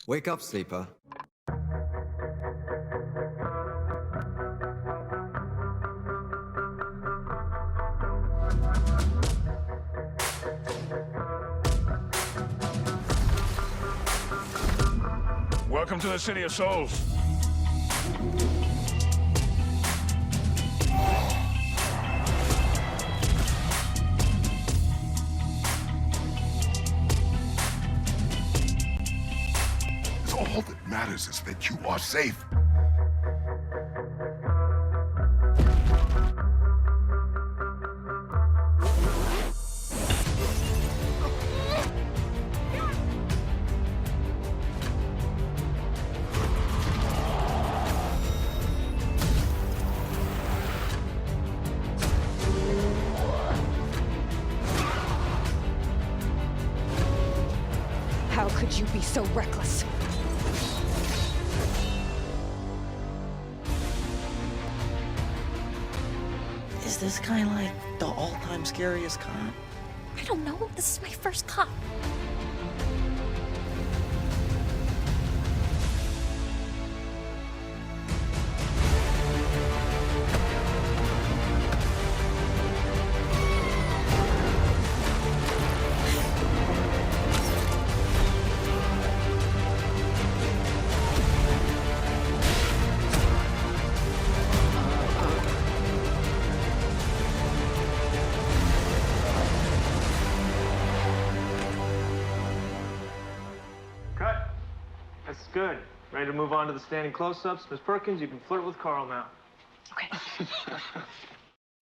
Wake up, sleeper. Welcome to the City of Souls. All that matters is that you are safe. How could you be so reckless? Is this guy like the all-time scariest cop? I don't know. This is my first cop. Cut. That's good. Ready to move on to the standing close-ups? Miss Perkins, you can flirt with Carl now. Okay.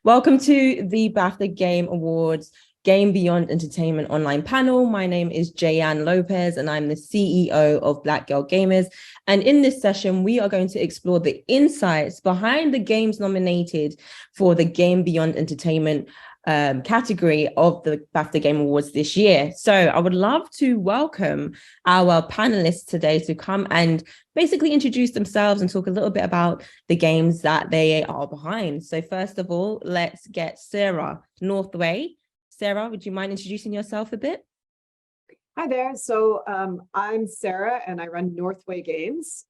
Welcome to the BAFTA Game Awards Game Beyond Entertainment online panel. My name is Jayan Lopez and I'm the CEO of Black Girl Gamers. And in this session, we are going to explore the insights behind the games nominated for the Game Beyond Entertainment category of the BAFTA Game Awards this year. So I would love to welcome our panelists today to come and basically introduce themselves and talk a little bit about the games that they are behind. So first of all, let's get Sarah Northway. Sarah, would you mind introducing yourself a bit? Hi there. So I'm Sarah and I run Northway Games.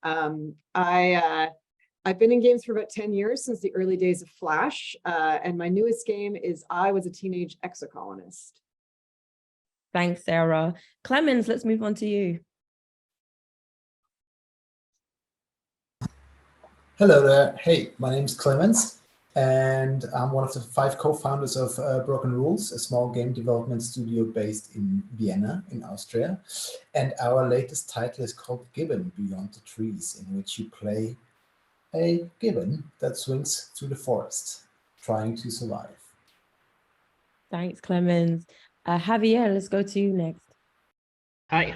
I've been in games for about 10 years, since the early days of Flash. And my newest game is I Was a Teenage Exocolonist. Thanks, Sarah. Clemens, let's move on to you. Hello there. Hey, my name's Clemens, and I'm one of the 5 co-founders of Broken Rules, a small game development studio based in Vienna, in Austria. And our latest title is called Gibbon, Beyond the Trees, in which you play a gibbon that swings through the forest, trying to survive. Thanks, Clemens. Javier, let's go to you next. Hi,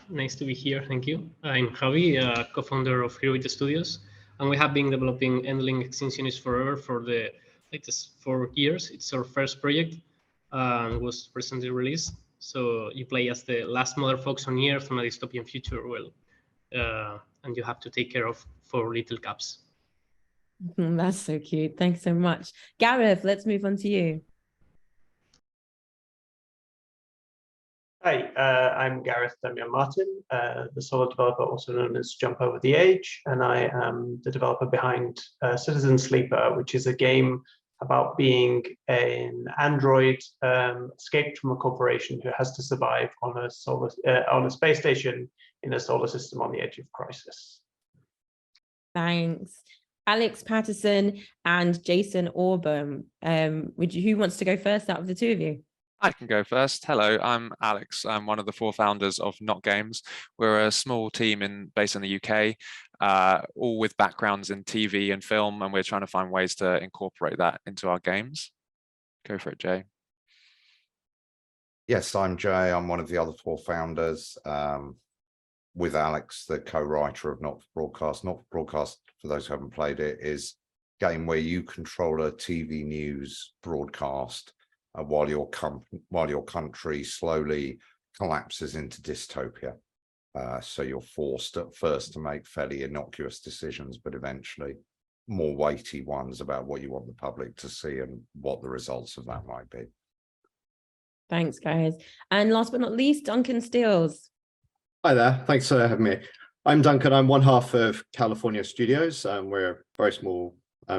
nice to be here. Thank you. I'm Javi, co-founder of Heroic Studios, and we have been developing Endling Extinction is Forever for the latest 4 years. It's our first project and was recently released. So you play as the last mother fox on Earth on a dystopian future, and you have to take care of 4 little cubs. That's so cute. Thanks so much. Gareth, let's move on to you. Hi, I'm Gareth Damian Martin, the solo developer also known as Jump Over the Age, and I am the developer behind Citizen Sleeper, which is a game about being an android escaped from a corporation who has to survive on a space station in a solar system on the edge of crisis. Thanks. Alex Paterson and Jason Orbaum. Who wants to go first out of the two of you? I can go first. Hello, I'm Alex. I'm one of the 4 founders of Not Games. We're a small team based in the UK, all with backgrounds in TV and film, and we're trying to find ways to incorporate that into our games. Go for it, Jay. Yes, I'm Jay. I'm one of the other 4 founders, with Alex, the co-writer of Not for Broadcast. Not for Broadcast, for those who haven't played it, is a game where you control a TV news broadcast while your country slowly collapses into dystopia. So you're forced at first to make fairly innocuous decisions, but eventually more weighty ones about what you want the public to see and what the results of that might be. Thanks, guys. And last but not least, Duncan Steels. Hi there, thanks for having me. I'm Duncan, I'm one half of California Studios. We're a very small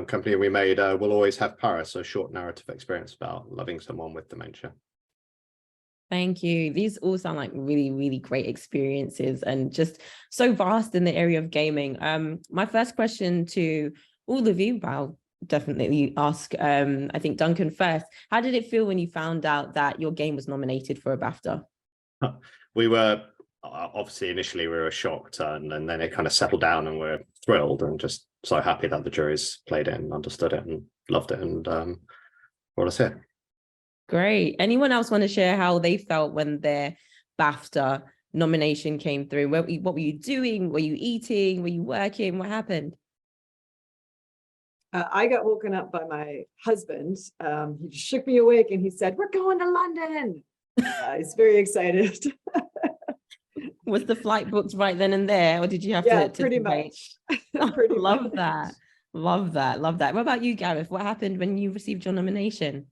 company. We made We'll Always Have Paris, a short narrative experience about loving someone with dementia. Thank you. These all sound like really, really great experiences and just so vast in the area of gaming. My first question to all of you, I'll definitely ask, I think Duncan first. How did it feel when you found out that your game was nominated for a BAFTA? We were, obviously, initially we were shocked, and then it kind of settled down and we're thrilled and just so happy that the juries played it and understood it and loved it and brought us here. Great. Anyone else want to share how they felt when their BAFTA nomination came through? What were you doing? Were you eating? Were you working? What happened? I got woken up by my husband. He just shook me awake and he said, "We're going to London." He's very excited. Was the flight booked right then and there, or did you have to pretty wait? much. Pretty Love much. that. Love that. Love that. What about you, Gareth? What happened when you received your nomination?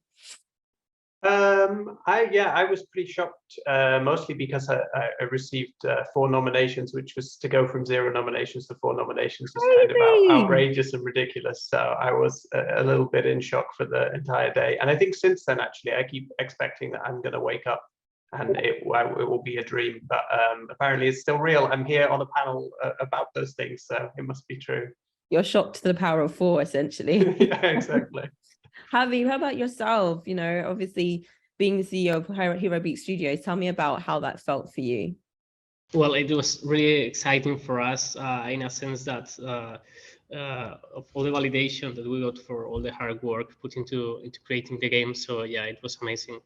I was pretty shocked, mostly because I received 4 nominations, which was to go from 0 nominations to 4 nominations was kind of outrageous and ridiculous. So I was a little bit in shock for the entire day. And I think since then, actually, I keep expecting that I'm going to wake up and it will be a dream. But apparently it's still real. I'm here on a panel about those things, so it must be true. You're shocked to the power of 4, essentially. Yeah, exactly. Javi, how about yourself? You know, obviously being the CEO of Hero Beat Studios, tell me about how that felt for you. Well, it was really exciting for us in a sense that of all the validation that we got for all the hard work put into creating the game. So yeah, it was amazing.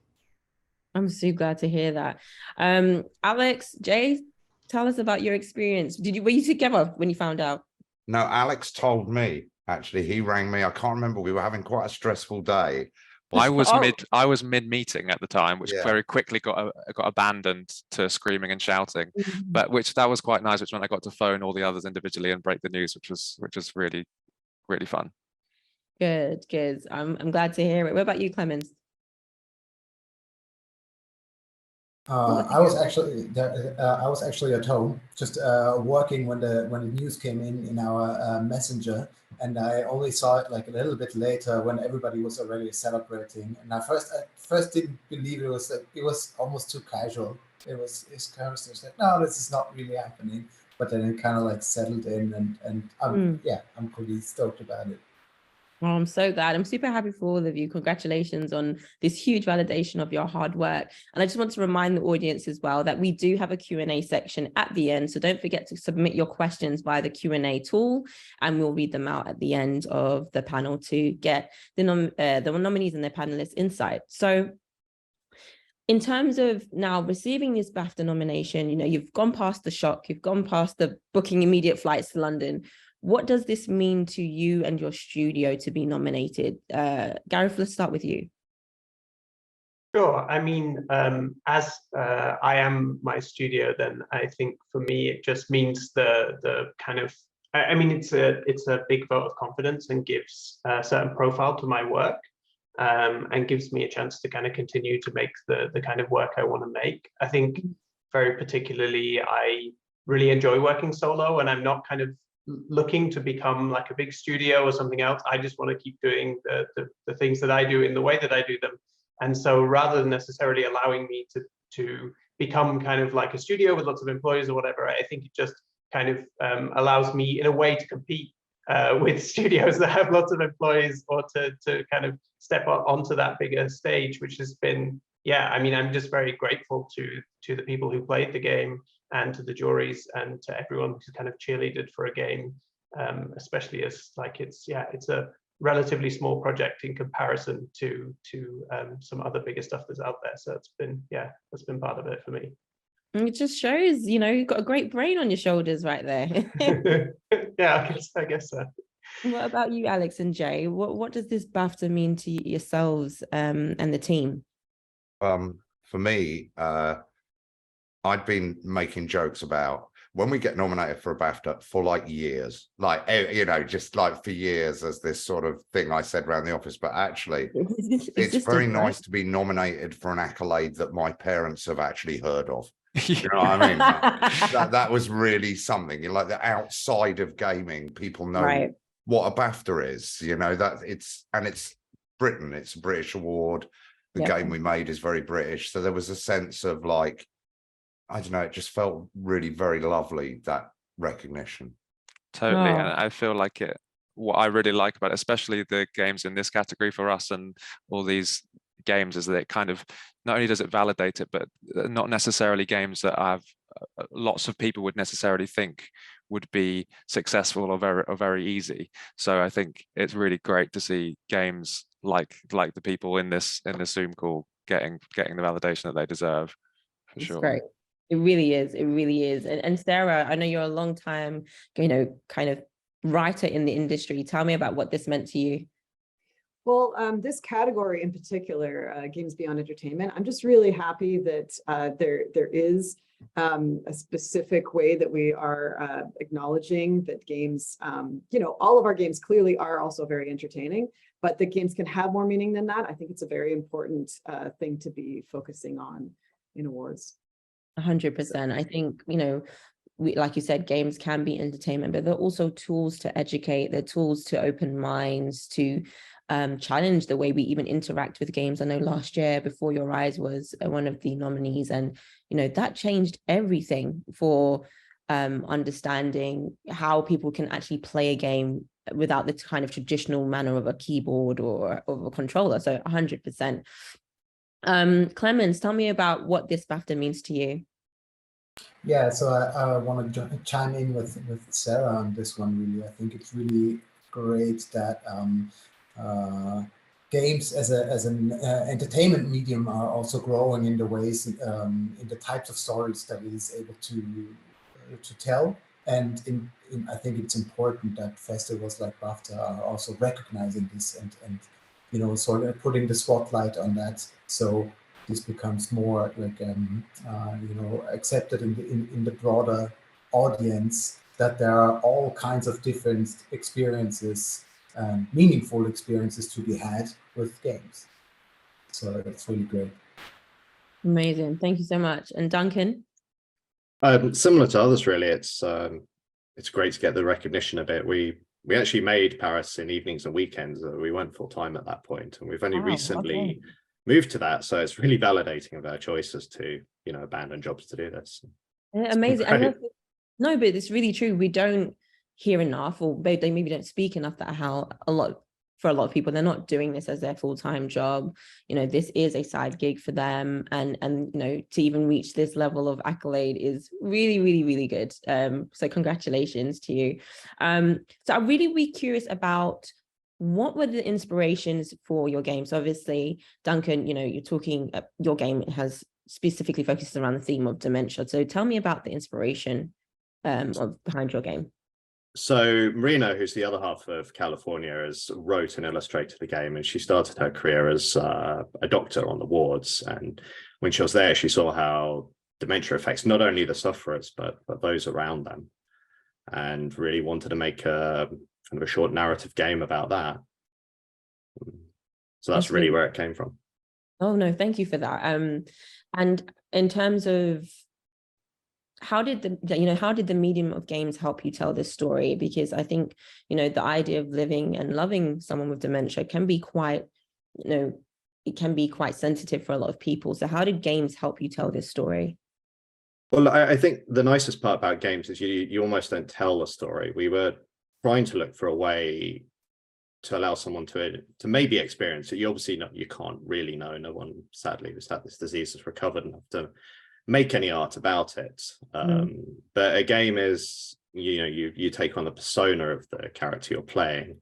I'm so glad to hear that. Alex, Jay, tell us about your experience. Were you together when you found out? No, Alex told me. Actually, he rang me. I can't remember. We were having quite a stressful day. I was mid meeting at the time, which very quickly got abandoned to screaming and shouting. But that was quite nice. Which meant I got to phone all the others individually and break the news, which was really, really fun. Good. I'm glad to hear it. What about you, Clemens? I was actually at home, just working when the news came in our messenger, and I only saw it like a little bit later when everybody was already celebrating. And I first didn't believe it was almost too casual. It's kind of like, no, this is not really happening. But then it kind of like settled in, and I'm pretty stoked about it. Well, I'm so glad. I'm super happy for all of you. Congratulations on this huge validation of your hard work. And I just want to remind the audience as well that we do have a Q&A section at the end. So don't forget to submit your questions via the Q&A tool, and we'll read them out at the end of the panel to get the nominees and their panelists' insight. So in terms of now receiving this BAFTA nomination, you know, you've gone past the shock, you've gone past the booking immediate flights to London. What does this mean to you and your studio to be nominated? Gareth, let's start with you. Sure. I mean, as I am my studio, then I think for me it just means the kind of, I mean, it's a big vote of confidence and gives a certain profile to my work, and gives me a chance to kind of continue to make the kind of work I want to make. I think very particularly I really enjoy working solo, and I'm not kind of looking to become like a big studio or something else. I just want to keep doing the things that I do in the way that I do them. And so rather than necessarily allowing me to become kind of like a studio with lots of employees or whatever, I think it just kind of allows me in a way to compete with studios that have lots of employees, or to kind of step onto that bigger stage, which has been, I mean, I'm just very grateful to the people who played the game, and to the juries, and to everyone who's kind of cheerleaded for a game, especially as like it's a relatively small project in comparison to some other bigger stuff that's out there. So it's been that's been part of it for me. It just shows, you know, you've got a great brain on your shoulders right there. Yeah, I guess so. What about you, Alex and Jay? What does this BAFTA mean to yourselves and the team? For me, I'd been making jokes about when we get nominated for a BAFTA for like years, like, you know, just like for years as this sort of thing I said around the office. But actually, it's very nice to be nominated for an accolade that my parents have actually heard of. You know what I mean? That was really something. Like the outside of gaming, people know Right. what a BAFTA is. You know that it's Britain. It's a British award. The game we made is very British. So there was a sense of like, I don't know. It just felt really very lovely, that recognition. Totally, and Oh. I feel like what I really like about it, especially the games in this category for us and all these games, is that it kind of not only does it validate it, but not necessarily games that have lots of people would necessarily think would be successful or very easy. So I think it's really great to see games like the people in this Zoom call getting the validation that they deserve, for It's sure. great. It really is. It really is. And Sarah, I know you're a long time, kind of writer in the industry. Tell me about what this meant to you. Well, this category in particular, Games Beyond Entertainment, I'm just really happy that there is a specific way that we are acknowledging that games, all of our games clearly are also very entertaining, but the games can have more meaning than that. I think it's a very important thing to be focusing on in awards. 100%. I think, like you said, games can be entertainment, but they're also tools to educate. They're tools to open minds, to challenge the way we even interact with games. I know last year, Before Your Eyes was one of the nominees, and that changed everything for understanding how people can actually play a game without the kind of traditional manner of a keyboard or of a controller. So 100%. Clemens, tell me about what this BAFTA means to you. Yeah, so I want to chime in with Sarah on this one. Really, I think it's really great that games as an entertainment medium are also growing in the ways, in the types of stories that it is able to tell. And I think it's important that festivals like BAFTA are also recognizing this and sort of putting the spotlight on that. So this becomes more like accepted in the broader audience, that there are all kinds of different experiences, meaningful experiences to be had with games. So that's really great. Amazing. Thank you so much. And Duncan? Similar to others, really, it's great to get the recognition of it. We actually made Paris in evenings and weekends. We weren't full time at that point, and we've only recently moved to that. So it's really validating of our choices to abandon jobs to do this. Yeah, amazing. No, but it's really true. We don't hear enough, or they maybe don't speak enough, that for a lot of people, they're not doing this as their full-time job. This is a side gig for them, and to even reach this level of accolade is really, really, really good. So congratulations to you. So I'm really curious about what were the inspirations for your game. So obviously, Duncan, you're talking, your game has specifically focuses around the theme of dementia. So tell me about the inspiration behind your game. So Marina, who's the other half of California, has wrote and illustrated the game, and she started her career as a doctor on the wards. And when she was there, she saw how dementia affects not only the sufferers, but those around them, and really wanted to make a kind of a short narrative game about that. So that's really where it came from. Oh, no, thank you for that. And in terms of how did the medium of games help you tell this story? Because I think, the idea of living and loving someone with dementia can be quite, it can be quite sensitive for a lot of people. So how did games help you tell this story? Well, I think the nicest part about games is you almost don't tell a story. We were trying to look for a way to allow someone to maybe experience it. You can't really know. No one, sadly, who's had this disease has recovered enough to make any art about it. But a game is, you take on the persona of the character you're playing.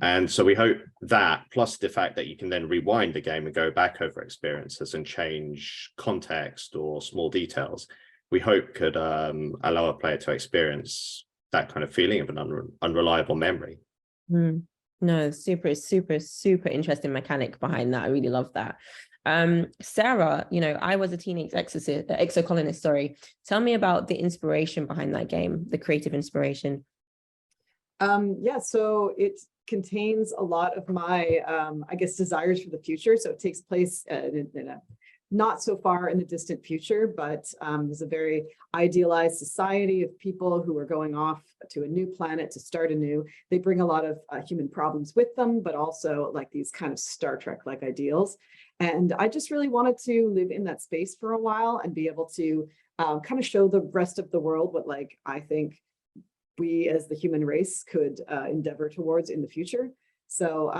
And so we hope that, plus the fact that you can then rewind the game and go back over experiences and change context or small details, we hope could allow a player to experience that kind of feeling of an unreliable memory. No, super interesting mechanic behind that. I really love that. Sarah, I was a teenage exocolonist, sorry. Tell me about the inspiration behind that game, the creative inspiration. Yeah, so it contains a lot of my, desires for the future. So it takes place in a not so far in the distant future, but there's a very idealized society of people who are going off to a new planet to start anew. They bring a lot of human problems with them, but also like these kind of Star Trek-like ideals. And I just really wanted to live in that space for a while and be able to kind of show the rest of the world what like I think we as the human race could endeavor towards in the future. So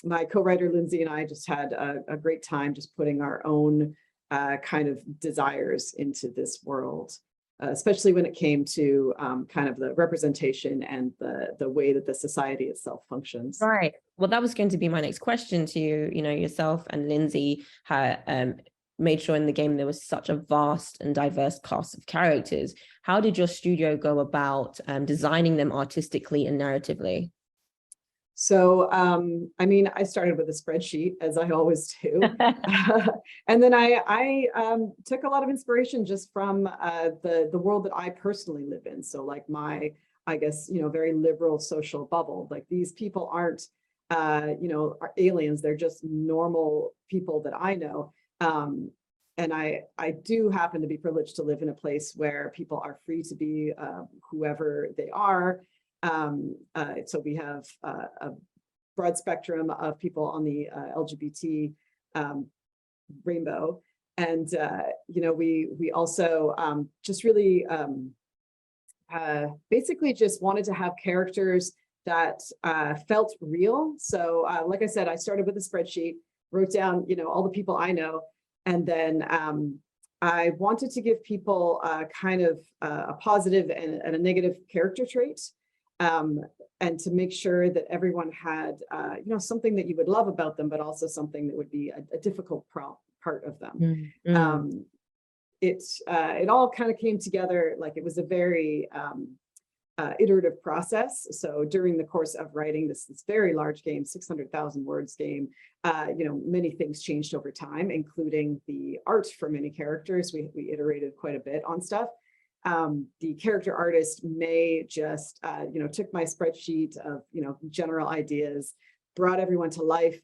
my co-writer Lindsay and I just had a great time just putting our own kind of desires into this world, especially when it came to kind of the representation and the way that the society itself functions. Right. Well, that was going to be my next question to you. You know, yourself and Lindsay had made sure in the game there was such a vast and diverse cast of characters. How did your studio go about designing them artistically and narratively? So, I mean, I started with a spreadsheet, as I always do. And then I took a lot of inspiration just from the world that I personally live in. So like my, I guess, you know, very liberal social bubble. Like these people aren't, you know, are aliens. They're just normal people that I know. And I do happen to be privileged to live in a place where people are free to be whoever they are. So we have a broad spectrum of people on the LGBT rainbow. And, you know, we also just really basically just wanted to have characters that felt real. So like I said, I started with a spreadsheet, wrote down, you know, all the people I know. And then I wanted to give people kind of a positive and a negative character trait. And to make sure that everyone had, you know, something that you would love about them, but also something that would be a difficult part of them. It all kind of came together, like it was a very iterative process. So during the course of writing this very large game, 600,000 words game, you know, many things changed over time, including the art for many characters. We iterated quite a bit on stuff. The character artist may just, you know, took my spreadsheet of, you know, general ideas, brought everyone to life,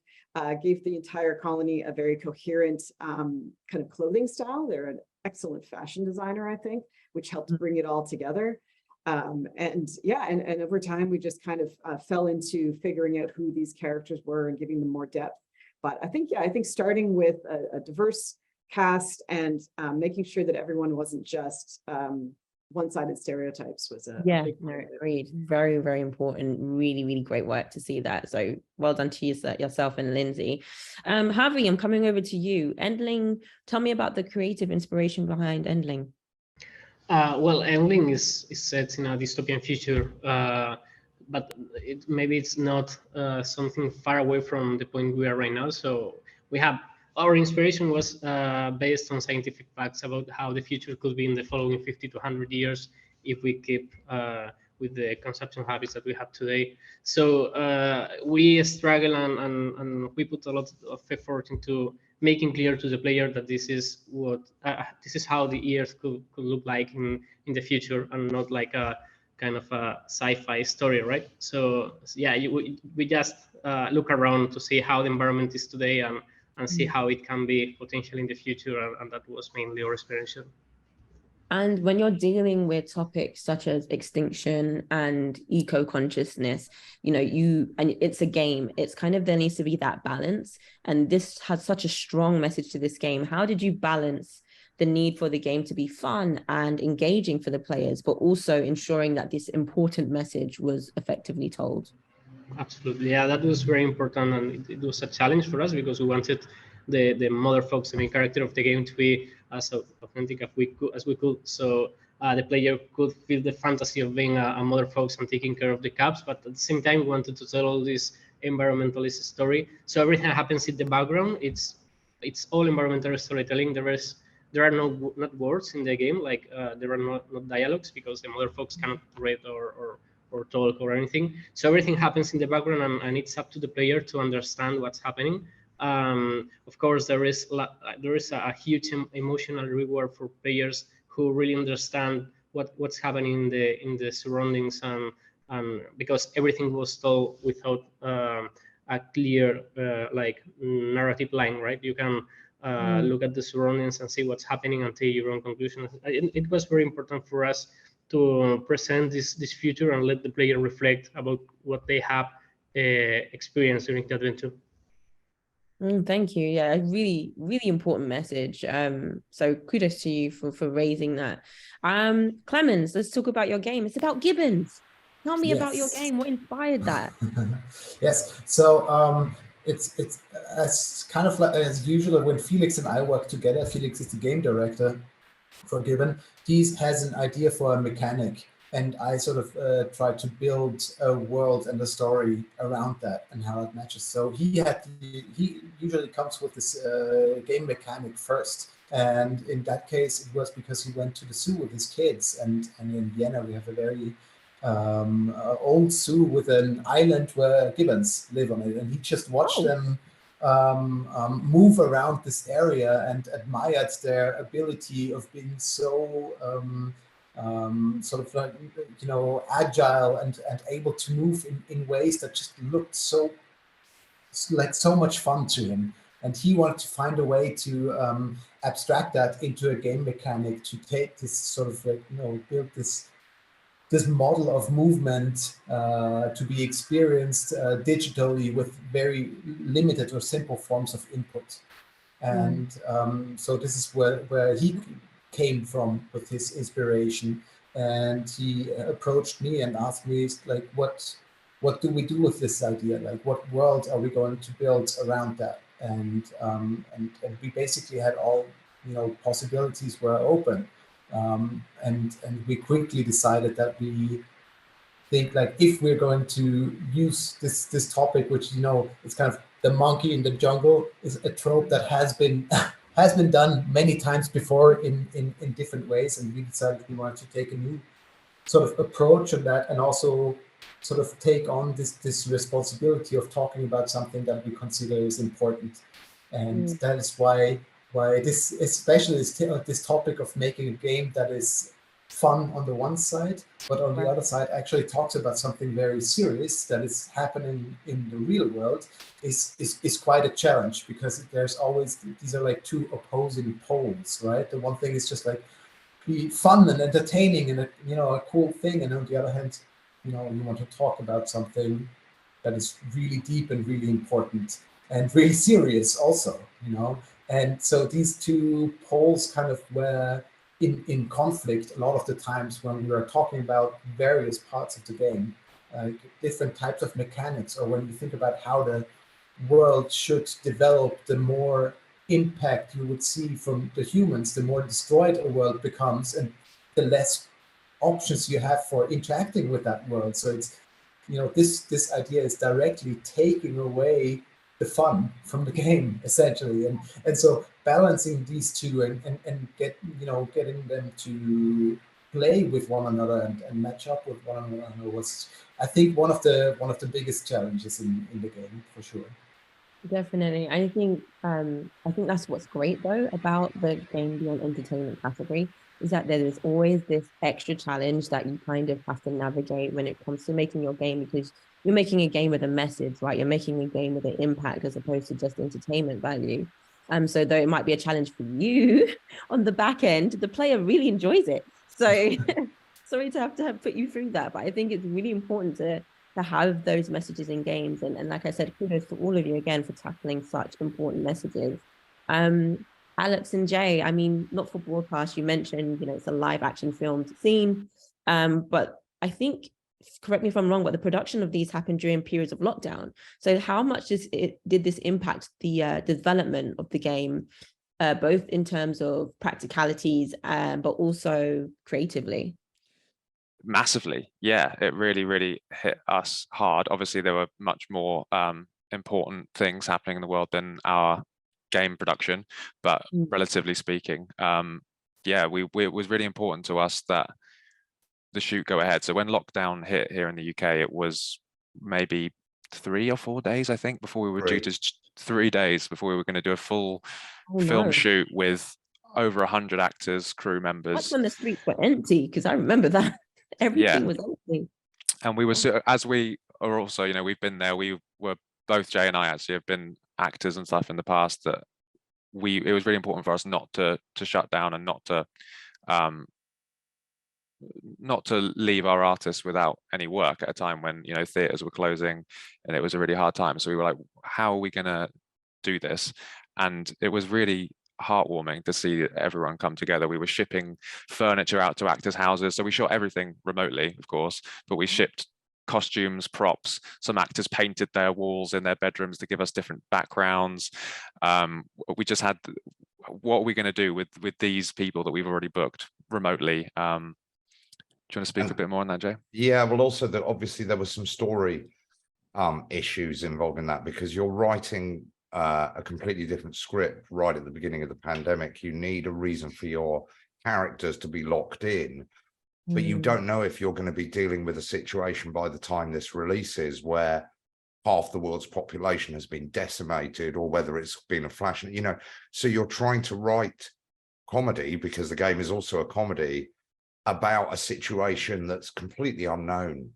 gave the entire colony a very coherent kind of clothing style. They're an excellent fashion designer, I think, which helped bring it all together. And yeah, and over time, we just kind of fell into figuring out who these characters were and giving them more depth. But I think, yeah, I think starting with a diverse cast and making sure that everyone wasn't just one-sided stereotypes was a big no, agreed. Very, very important. Really, really great work to see that. So well done to yourself and Lindsay. Javi, I'm coming over to you. Endling, tell me about the creative inspiration behind Endling. Well, Endling is set in a dystopian future, but maybe it's not something far away from the point we are right now. So we have our inspiration was based on scientific facts about how the future could be in the following 50 to 100 years if we keep with the consumption habits that we have today. So we struggle and we put a lot of effort into making clear to the player that this is what this is how the Earth could look like in the future, and not like a kind of a sci-fi story, right? So yeah, we just look around to see how the environment is today and see how it can be potentially in the future, and that was mainly our experience. And when you're dealing with topics such as extinction and eco-consciousness, you know, and it's a game, it's kind of, there needs to be that balance. And this has such a strong message to this game. How did you balance the need for the game to be fun and engaging for the players, but also ensuring that this important message was effectively told? Absolutely, yeah, that was very important, and it was a challenge for us because we wanted the mother folks, the main character of the game, to be as authentic as we could. So the player could feel the fantasy of being a mother folks and taking care of the cubs, but at the same time, we wanted to tell all this environmentalist story. So everything that happens in the background, it's all environmental storytelling. There are not words in the game, like there are not dialogues, because the mother folks cannot read or talk or anything. So everything happens in the background, and it's up to the player to understand what's happening. Of course, there is a huge emotional reward for players who really understand what's happening in the surroundings, and because everything was told without a clear like narrative line, right? You can look at the surroundings and see what's happening until your own conclusions. It was very important for us to present this future and let the player reflect about what they have experienced during the adventure. Thank you. Yeah, a really, really important message. So kudos to you for raising that. Clemens, let's talk about your game. It's about Gibbons. Tell me about your game. What inspired that? Yes. So it's as kind of like as usual when Felix and I work together. Felix is the game director for Gibbon. He has an idea for a mechanic, and I sort of try to build a world and a story around that and how it matches. So he usually comes with this game mechanic first. And in that case, it was because he went to the zoo with his kids. And in Vienna, we have a very old zoo with an island where gibbons live on it. And he just watched them move around this area and admired their ability of being so sort of like, you know, agile and able to move in ways that just looked so like so much fun to him. And he wanted to find a way to abstract that into a game mechanic, to take this sort of like, you know, build this model of movement to be experienced digitally with very limited or simple forms of input. And so this is where he came from with his inspiration. And he approached me and asked me, like, what do we do with this idea? Like, what world are we going to build around that? And we basically had all, you know, possibilities were open. And we quickly decided that we think, like, if we're going to use this topic, which, you know, it's kind of the monkey in the jungle, is a trope that has been done many times before in different ways, and we decided we wanted to take a new sort of approach on that, and also sort of take on this responsibility of talking about something that we consider is important. And that is why this, especially this topic of making a game that is fun on the one side, but on the other side actually talks about something very serious that is happening in the real world, is quite a challenge, because there's always, these are like two opposing poles, right? The one thing is just like be fun and entertaining and a cool thing, and on the other hand, you want to talk about something that is really deep and really important and really serious also, and so these two poles kind of were in conflict a lot of the times when we were talking about various parts of the game, different types of mechanics, or when you think about how the world should develop, the more impact you would see from the humans, the more destroyed a world becomes, and the less options you have for interacting with that world. So it's, this idea is directly taking away the fun from the game, essentially, and so balancing these two and getting them to play with one another and match up with one another was, I think, one of the biggest challenges in the game, for sure. Definitely. I think that's what's great though about the game beyond entertainment category, is that there is always this extra challenge that you kind of have to navigate when it comes to making your game, because you're making a game with a message, right? You're making a game with an impact as opposed to just entertainment value. So though it might be a challenge for you on the back end, the player really enjoys it. So sorry to have put you through that, but I think it's really important to have those messages in games. And like I said, kudos to all of you again for tackling such important messages. Alex and Jay, I mean, not for broadcast, you mentioned, it's a live action film scene, but I think, correct me if I'm wrong, but the production of these happened during periods of lockdown. So how much did this impact the development of the game, both in terms of practicalities, but also creatively? Massively, yeah. It really, really hit us hard. Obviously, there were much more important things happening in the world than our game production, but relatively speaking, it was really important to us that the shoot go ahead. So when lockdown hit here in the UK, it was maybe 3 or 4 days, I think, before we were due to 3 days before we were going to do a full film shoot with over 100 actors, crew members. That's when the streets were empty, because I remember that. Everything was empty. And we were, as we are also, we've been there, we were, both Jay and I actually have been actors and stuff in the past, that it was really important for us not to shut down and not to leave our artists without any work at a time when, you know, theaters were closing and it was a really hard time. So we were like, how are we going to do this? And it was really heartwarming to see everyone come together. We were shipping furniture out to actors' houses. So we shot everything remotely, of course, but we shipped costumes, props. Some actors painted their walls in their bedrooms to give us different backgrounds. We just had, what are we going to do with these people that we've already booked remotely? Do you want to speak a bit more on that, Jay? Yeah, well, also that obviously there was some story issues involving that, because you're writing a completely different script right at the beginning of the pandemic. You need a reason for your characters to be locked in, but you don't know if you're going to be dealing with a situation by the time this releases where half the world's population has been decimated, or whether it's been a flash, you know. So you're trying to write comedy, because the game is also a comedy, about a situation that's completely unknown.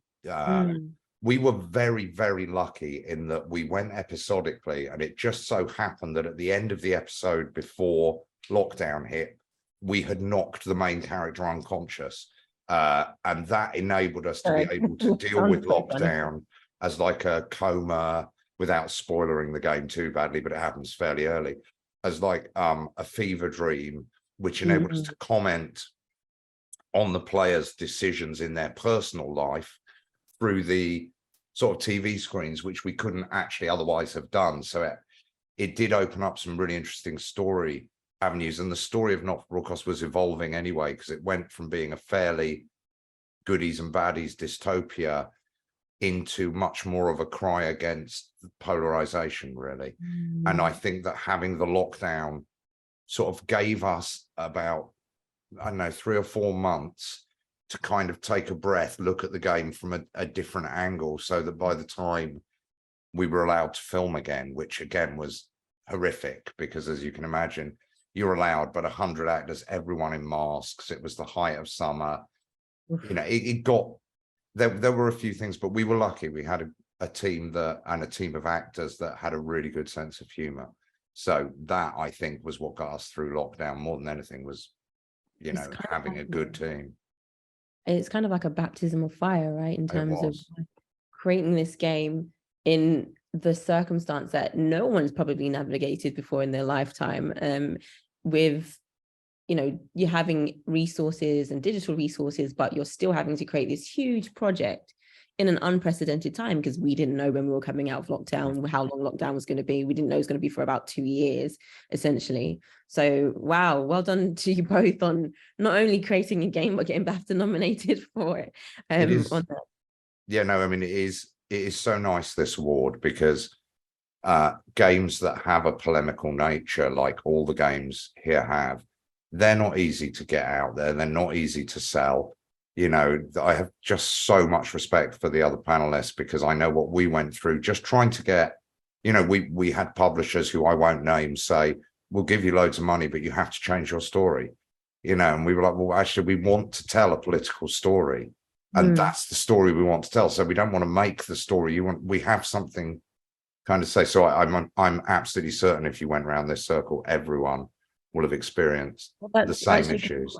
We were very, very lucky in that we went episodically, and it just so happened that at the end of the episode before lockdown hit, we had knocked the main character unconscious, and that enabled us to be able to deal with lockdown as like a coma, without spoilering the game too badly, but it happens fairly early, as like a fever dream, which enabled us to comment on the players' decisions in their personal life through the sort of TV screens, which we couldn't actually otherwise have done. So it did open up some really interesting story avenues, and the story of Not for Broadcast was evolving anyway, because it went from being a fairly goodies and baddies dystopia into much more of a cry against polarization, really. And I think that having the lockdown sort of gave us about, I don't know, 3 or 4 months to kind of take a breath, look at the game from a different angle, so that by the time we were allowed to film again, which again was horrific, because as you can imagine, you're allowed but 100 actors, everyone in masks. It was the height of summer. You know, it got, there were a few things, but we were lucky. We had a team and a team of actors that had a really good sense of humor. So that, I think, was what got us through lockdown more than anything, was, you know, having a good team. It's kind of like a baptism of fire, right? In terms of creating this game in the circumstance that no one's probably navigated before in their lifetime, with, you know, you're having resources and digital resources, but you're still having to create this huge project in an unprecedented time, because we didn't know when we were coming out of lockdown how long lockdown was going to be. We didn't know it was going to be for about 2 years, essentially. So, wow, well done to you both on not only creating a game, but getting BAFTA nominated for it. Yeah, no, I mean, it is so nice, this award, because games that have a polemical nature, like all the games here have, they're not easy to get out there. They're not easy to sell. You know, I have just so much respect for the other panelists, because I know what we went through just trying to get, you know, we had publishers who I won't name say, we'll give you loads of money, but you have to change your story, you know, and we were like, well, actually, we want to tell a political story, and that's the story we want to tell. So we don't want to make the story. We have something kind of say. So I'm absolutely certain if you went around this circle, everyone will have experienced the same issues.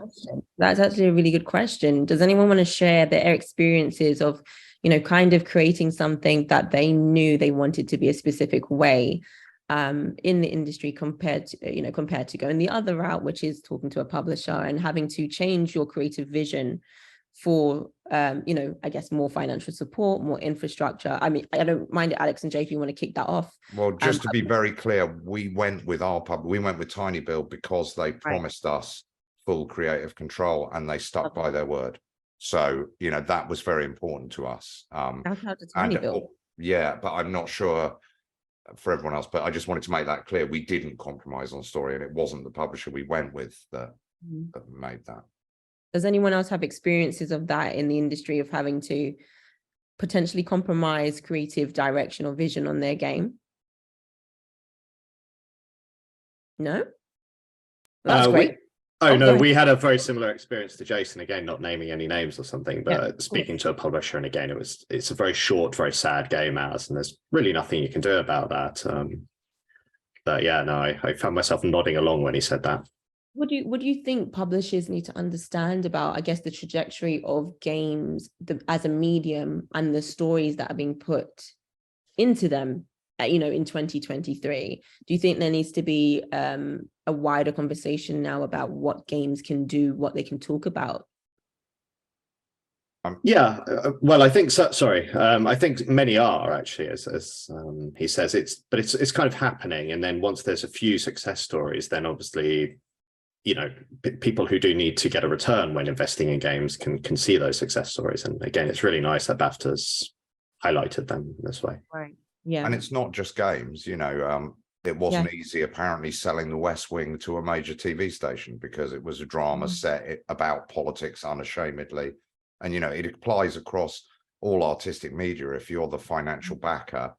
That's actually a really good question. Does anyone want to share their experiences of, you know, kind of creating something that they knew they wanted to be a specific way in the industry, compared to going the other route, which is talking to a publisher and having to change your creative vision for, you know, I guess more financial support, more infrastructure? I mean, I don't mind it, Alex and Jay, if you want to kick that off. Well, just to be very clear, we went with Tiny Build because they promised us full creative control, and they stuck by their word. So, you know, that was very important to us. Shout out to Tiny Build. Yeah, but I'm not sure for everyone else, but I just wanted to make that clear. We didn't compromise on story, and it wasn't the publisher we went with that made that. Does anyone else have experiences of that in the industry, of having to potentially compromise creative direction or vision on their game? No? That's great. We had a very similar experience to Jason, again, not naming any names or something, but speaking to a publisher, and again, it's a very short, very sad game, and there's really nothing you can do about that. But yeah, no, I found myself nodding along when he said that. What do you think publishers need to understand about, I guess, the trajectory of games as a medium and the stories that are being put into them, in 2023? Do you think there needs to be a wider conversation now about what games can do, what they can talk about? Yeah, well, I think so. Sorry, I think many are actually, as he says, it's kind of happening. And then once there's a few success stories, then obviously, people who do need to get a return when investing in games can see those success stories. And again, it's really nice that BAFTA's highlighted them this way. Right. Yeah. And it's not just games, it wasn't easy apparently selling The West Wing to a major TV station because it was a drama set about politics unashamedly. And, it applies across all artistic media. If you're the financial backer,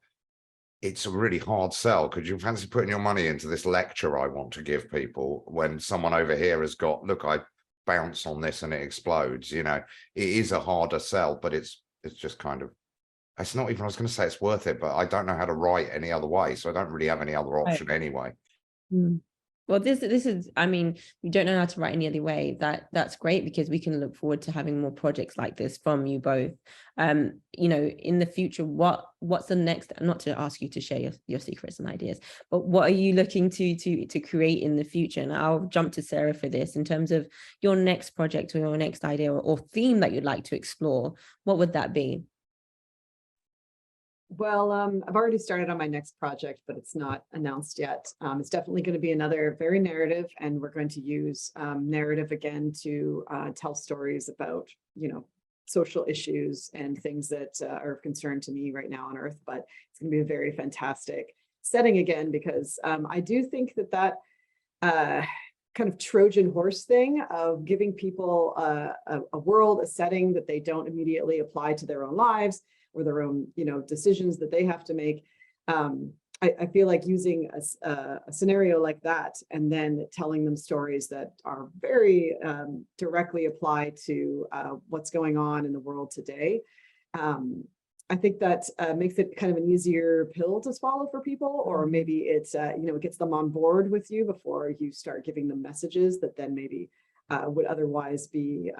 it's a really hard sell. Could you fancy putting your money into this lecture I want to give people when someone over here has got, look, I bounce on this and it explodes? It is a harder sell, but it's just kind of, it's not even, I was going to say it's worth it, but I don't know how to write any other way. So I don't really have any other option anyway. Well, this is, I mean, we don't know how to write any other way. That's great, because we can look forward to having more projects like this from you both. In the future, what's the next, not to ask you to share your secrets and ideas, but what are you looking to create in the future? And I'll jump to Sarah for this, in terms of your next project or your next idea or theme that you'd like to explore. What would that be? Well, I've already started on my next project, but it's not announced yet. It's definitely going to be another very narrative, and we're going to use narrative again to tell stories about, social issues and things that are of concern to me right now on Earth. But it's going to be a very fantastic setting again, because I do think that kind of Trojan horse thing of giving people a world, a setting that they don't immediately apply to their own lives or their own, decisions that they have to make. I feel like using a scenario like that and then telling them stories that are very directly applied to what's going on in the world today. I think that makes it kind of an easier pill to swallow for people, or maybe it's, it gets them on board with you before you start giving them messages that then maybe would otherwise be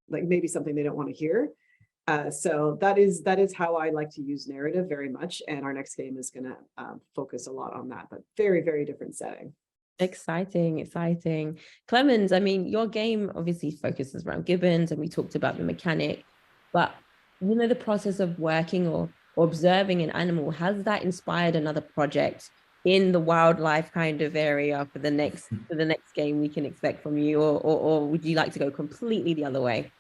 like maybe something they don't want to hear. So that is how I like to use narrative very much. And our next game is going to focus a lot on that, but very, very different setting. Exciting. Clemens, I mean, your game obviously focuses around gibbons, and we talked about the mechanic, but the process of working or observing an animal, has that inspired another project in the wildlife kind of area for the next game we can expect from you, or would you like to go completely the other way?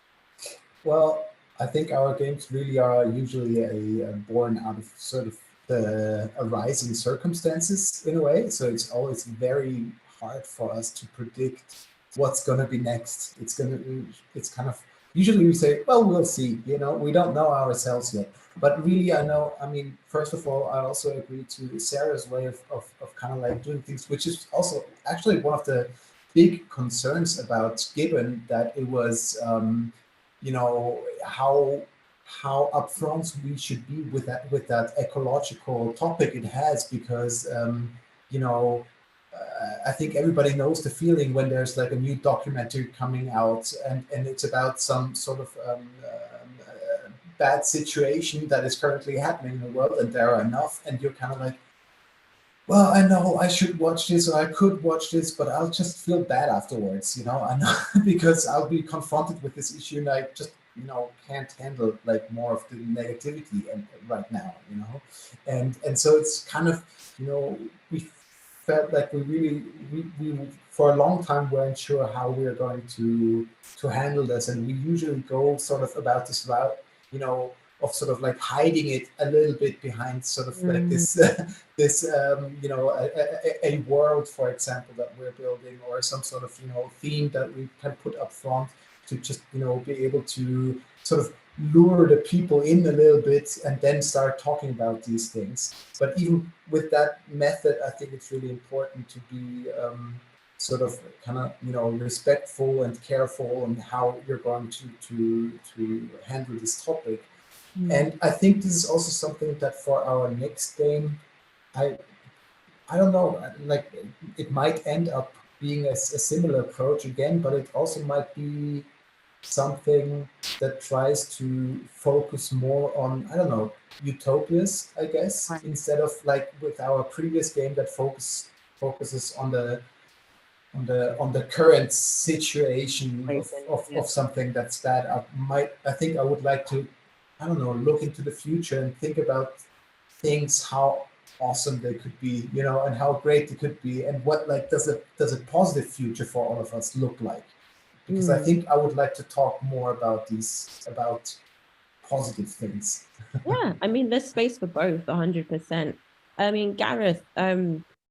Well, I think our games really are usually born out of sort of the arising circumstances in a way. So it's always very hard for us to predict what's going to be next. It's kind of, usually we say, well, we'll see, we don't know ourselves yet. But really, first of all, I also agree to Sarah's way of kind of like doing things, which is also actually one of the big concerns about Gibbon, that it was, how upfront we should be with that ecological topic it has, because I think everybody knows the feeling when there's like a new documentary coming out and it's about some sort of bad situation that is currently happening in the world, and there are enough, and you're kind of like, well, I know I should watch this, or I could watch this, but I'll just feel bad afterwards, I know, because I'll be confronted with this issue and I just, can't handle like more of the negativity right now, and so it's kind of, we felt like we for a long time weren't sure how we are going to handle this, and we usually go sort of about this route, of sort of like hiding it a little bit behind sort of like this a world, for example, that we're building, or some sort of theme that we can put up front to just be able to sort of lure the people in a little bit and then start talking about these things. But even with that method, I think it's really important to be sort of kind of respectful and careful in how you're going to handle this topic. And I think this is also something that for our next game, I don't know, like it might end up being a similar approach again, but it also might be something that tries to focus more on, I don't know, utopias, I guess, instead of like with our previous game that focuses on the current situation of something that's bad. I think I would like to, I don't know, look into the future and think about things, how awesome they could be, you know, and how great they could be, and what like does a positive future for all of us look like? Because I think I would like to talk more about positive things. Yeah, I mean, there's space for both, 100%. I mean, Gareth,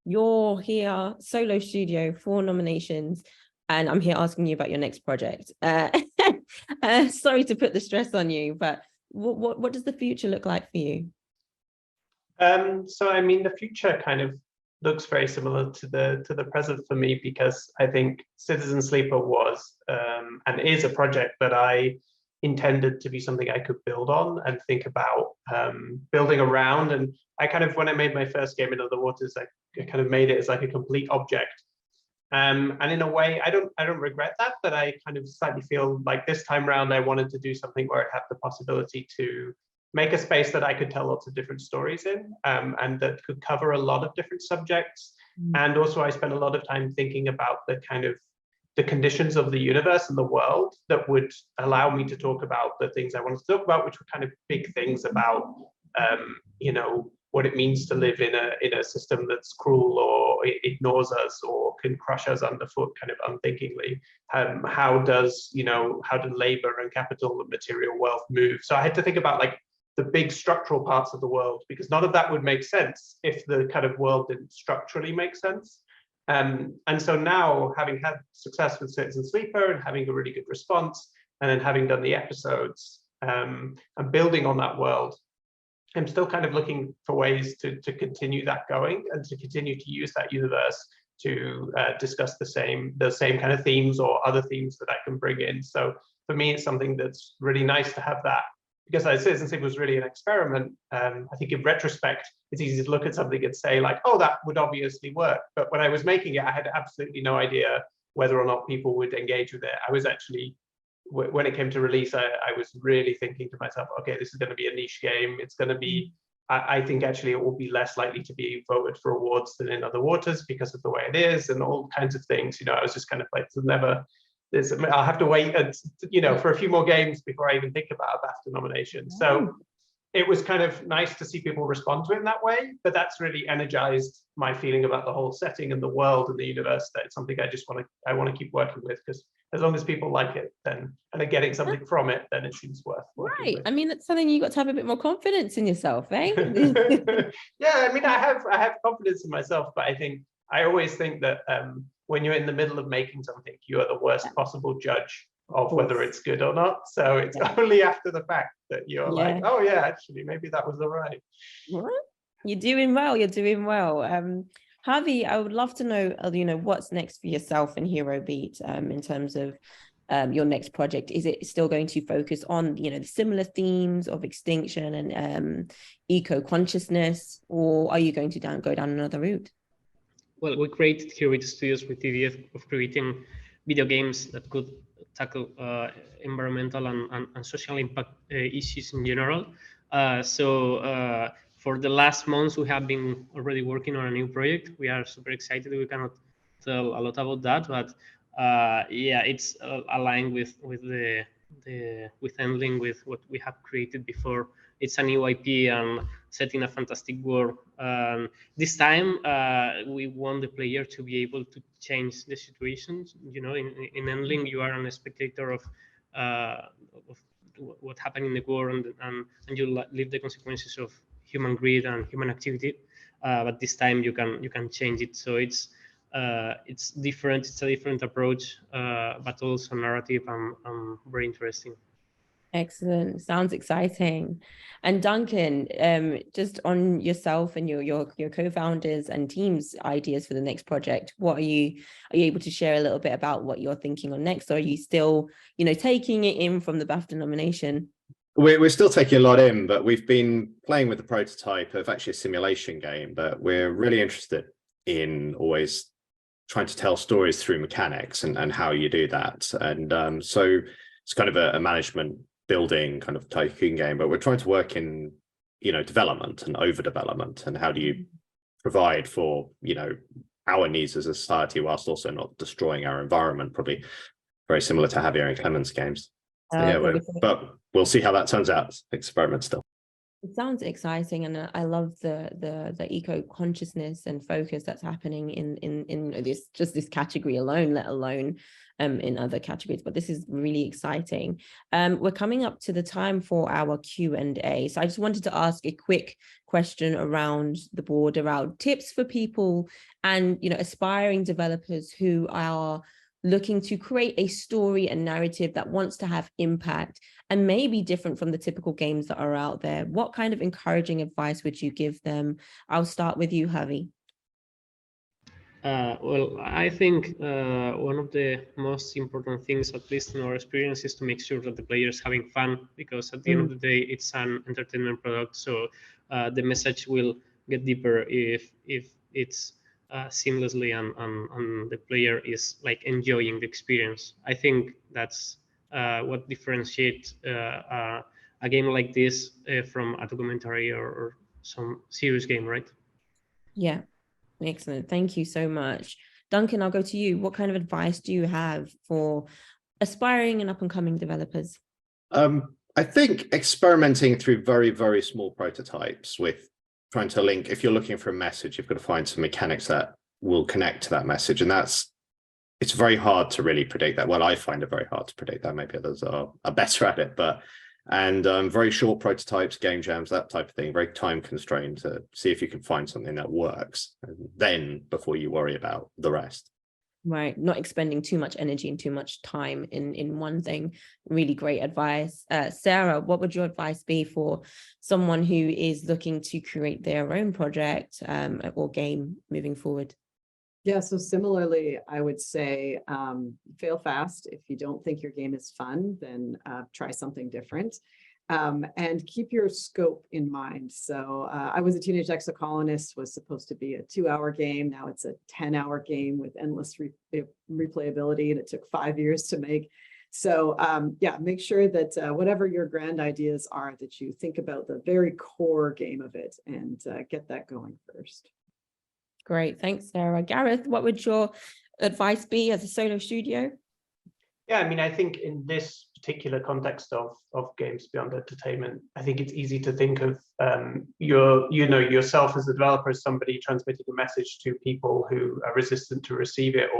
you're here, solo studio, 4 nominations, and I'm here asking you about your next project. Sorry to put the stress on you, but what does the future look like for you? So I mean, the future kind of looks very similar to the present for me, because I think Citizen Sleeper was and is a project that I intended to be something I could build on and think about building around. And I kind of, when I made my first game in Other Waters, I kind of made it as like a complete object. And in a way, I don't regret that, but I kind of slightly feel like this time around I wanted to do something where it had the possibility to make a space that I could tell lots of different stories in, and that could cover a lot of different subjects. And also I spent a lot of time thinking about the kind of the conditions of the universe and the world that would allow me to talk about the things I wanted to talk about, which were kind of big things about, you know, what it means to live in a system that's cruel or ignores us or can crush us underfoot kind of unthinkingly. How do labor and capital and material wealth move? So I had to think about like the big structural parts of the world, because none of that would make sense if the kind of world didn't structurally make sense. And so now, having had success with Citizen Sleeper and having a really good response, and then having done the episodes and building on that world, I'm still kind of looking for ways to continue that going and to continue to use that universe to discuss the same kind of themes or other themes that I can bring in. So for me, it's something that's really nice to have that, because Citizen Sleeper was really an experiment. I think in retrospect, it's easy to look at something and say like, oh, that would obviously work. But when I was making it, I had absolutely no idea whether or not people would engage with it. I was actually, when it came to release, I was really thinking to myself, okay, this is going to be a niche game. It's going to be, I think actually it will be less likely to be voted for awards than in Other Waters because of the way it is and all kinds of things. You know, I was just kind of like, I'll have to wait, for a few more games before I even think about a BAFTA nomination. So it was kind of nice to see people respond to it in that way, but that's really energized my feeling about the whole setting and the world and the universe. That it's something I want to keep working with, because as long as people like it, then and they're getting something from it, then it seems worth working with. I mean, that's something you got to have a bit more confidence in yourself, eh? Yeah, I mean, I have confidence in myself, but I think I always think that when you're in the middle of making something, you are the worst possible judge of whether it's good or not. So it's only after the fact that you're like, oh yeah, actually, maybe that was all right. You're doing well. You're doing well. Javi, I would love to know, what's next for yourself and Hero Beat in terms of your next project. Is it still going to focus on, the similar themes of extinction and eco-consciousness, or are you going to go down another route? Well, we created Hero Beat Studios with the idea of creating video games that could tackle environmental and social impact issues in general. So for the last months, we have been already working on a new project. We are super excited. We cannot tell a lot about that, but it's aligned with Endling, with what we have created before. It's a new IP and set in a fantastic world. This time, we want the player to be able to change the situations. In Endling, you are a spectator of what happened in the world, and you live the consequences of human greed and human activity. But this time, you can change it. So it's different. It's a different approach, but also narrative and very interesting. Excellent. Sounds exciting. And Duncan, just on yourself and your co-founders and team's ideas for the next project, are you able to share a little bit about what you're thinking on next? Or are you still, taking it in from the BAFTA nomination? We're still taking a lot in, but we've been playing with the prototype of actually a simulation game, but we're really interested in always trying to tell stories through mechanics and how you do that. And so it's kind of a management building kind of tycoon game, but we're trying to work in, development and overdevelopment, and how do you provide for, our needs as a society whilst also not destroying our environment, probably very similar to Javier and Clemens games. So, but we'll see how that turns out. Experiment still. It sounds exciting, and I love the eco consciousness and focus that's happening in this category alone, let alone in other categories. But this is really exciting. We're coming up to the time for our Q&A, so I just wanted to ask a quick question around the board around tips for people and aspiring developers who are looking to create a story and narrative that wants to have impact and may be different from the typical games that are out there. What kind of encouraging advice would you give them? I'll start with you, Javi. Well, I think one of the most important things, at least in our experience, is to make sure that the player is having fun, because at the end of the day, it's an entertainment product. So the message will get deeper if it's seamlessly and the player is like enjoying the experience. I think that's what differentiates a game like this from a documentary or some serious game, right? Yeah, excellent. Thank you so much. Duncan, I'll go to you. What kind of advice do you have for aspiring and up-and-coming developers? I think experimenting through very, very small prototypes with trying to link, if you're looking for a message, you've got to find some mechanics that will connect to that message. And it's very hard to really predict that. Well, I find it very hard to predict that. Maybe others are better at it, and very short prototypes, game jams, that type of thing, very time constrained to see if you can find something that works. And then before you worry about the rest. Right, not expending too much energy and too much time in one thing. Really great advice. Sarah, what would your advice be for someone who is looking to create their own project or game moving forward? Yeah, so similarly, I would say fail fast. If you don't think your game is fun, then try something different. And keep your scope in mind. So I was a teenage exocolonist, was supposed to be a 2-hour game. Now it's a 10-hour game with endless replayability, and it took 5 years to make. So yeah, make sure that whatever your grand ideas are, that you think about the very core game of it and get that going first. Great, thanks, Sarah. Gareth, what would your advice be as a solo studio? Yeah, I mean, I think in this particular context of games beyond entertainment, I think it's easy to think of yourself as a developer as somebody transmitting a message to people who are resistant to receive it.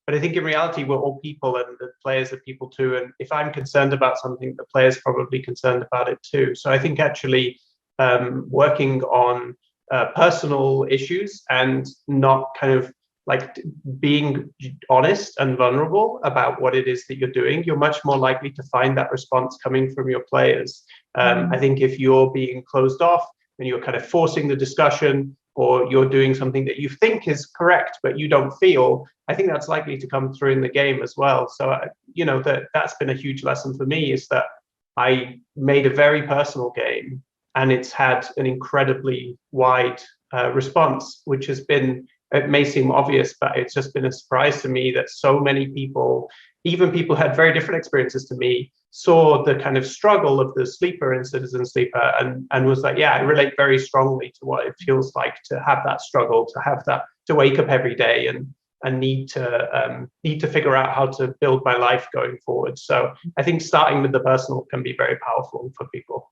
But I think in reality, we're all people, and the players are people too. And if I'm concerned about something, the player's probably concerned about it too. So I think actually working on personal issues and not kind of like being honest and vulnerable about what it is that you're doing, you're much more likely to find that response coming from your players. I think if you're being closed off and you're kind of forcing the discussion, or you're doing something that you think is correct but you don't feel, I think that's likely to come through in the game as well. So that's been a huge lesson for me, is that I made a very personal game and it's had an incredibly wide response, which has been, it may seem obvious, but it's just been a surprise to me that so many people, even people who had very different experiences to me, saw the kind of struggle of the sleeper in Citizen Sleeper and was like, yeah, I relate very strongly to what it feels like to have that struggle, to have that, to wake up every day and need to figure out how to build my life going forward. So I think starting with the personal can be very powerful for people.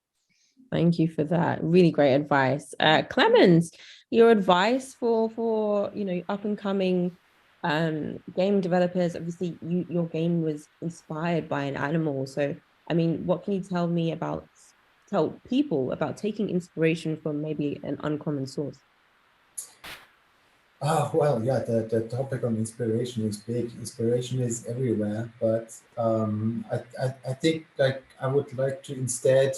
Thank you for that. Really great advice. Clemens, your advice for up and coming game developers. Obviously, your game was inspired by an animal. So, I mean, what can you tell people about taking inspiration from maybe an uncommon source? Oh, well, yeah, the topic on inspiration is big. Inspiration is everywhere, but I think like I would like to instead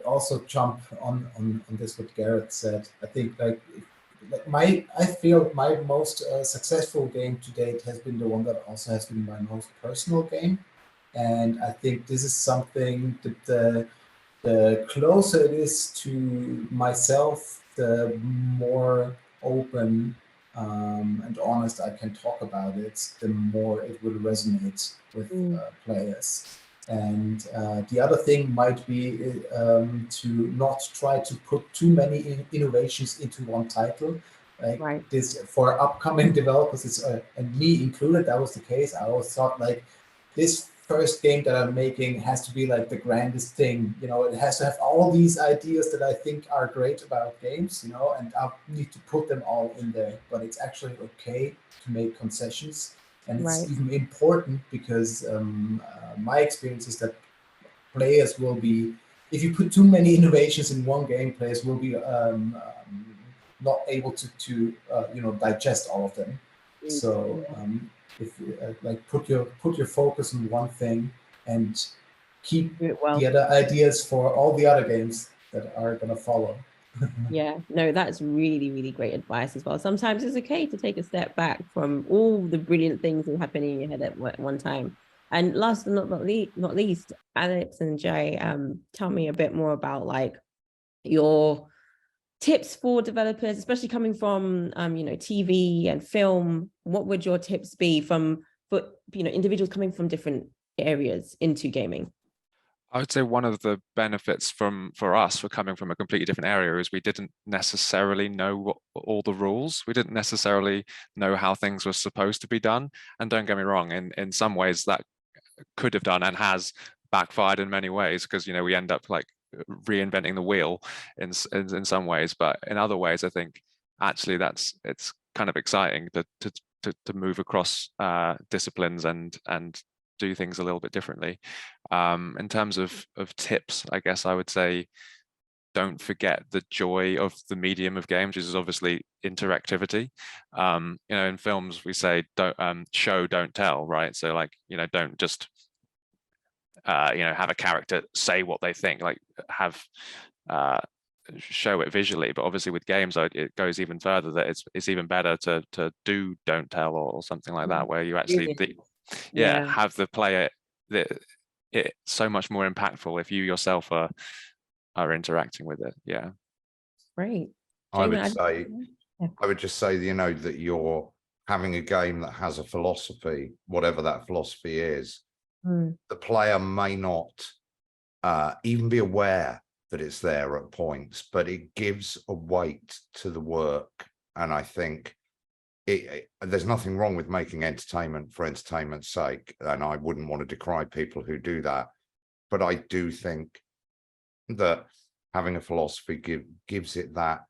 also jump on this what Gareth said. I think I feel my most successful game to date has been the one that also has been my most personal game, and I think this is something that the closer it is to myself, the more open and honest I can talk about it, the more it will resonate with players. And the other thing might be to not try to put too many innovations into one title. Like this for upcoming developers, it's, and me included, that was the case. I always thought like this first game that I'm making has to be like the grandest thing, you know, it has to have all these ideas that I think are great about games, you know, and I need to put them all in there. But it's actually okay to make concessions. And it's even important because my experience is that players will be, if you put too many innovations in one game, players will be not able to you know, digest all of them. So if like put your focus on one thing and keep the other ideas for all the other games that are going to follow. Yeah, no, that's really, really great advice as well. Sometimes it's okay to take a step back from all the brilliant things that are happening in your head at one time. And last but not least, Alex and Jay, tell me a bit more about like your tips for developers, especially coming from you know, TV and film. What would your tips be for you know, individuals coming from different areas into gaming? I would say one of the benefits for us for coming from a completely different area is we didn't necessarily know all the rules. We didn't necessarily know how things were supposed to be done. And don't get me wrong, in some ways that could have done and has backfired in many ways, because, you know, we end up like reinventing the wheel in some ways, but in other ways I think actually it's kind of exciting to move across disciplines and do things a little bit differently. In terms of tips, I guess I would say don't forget the joy of the medium of games, which is obviously interactivity. You know, in films we say don't show, don't tell, right? So like, you know, don't just you know, have a character say what they think, like have show it visually. But obviously with games it goes even further, that it's even better to do don't tell or something like that, where you actually have the player it's so much more impactful if you yourself are interacting with it. Great. I would just say, you know, that you're having a game that has a philosophy, whatever that philosophy is. The player may not even be aware that it's there at points, but it gives a weight to the work. And I think there's nothing wrong with making entertainment for entertainment's sake, and I wouldn't want to decry people who do that. But I do think that having a philosophy gives it that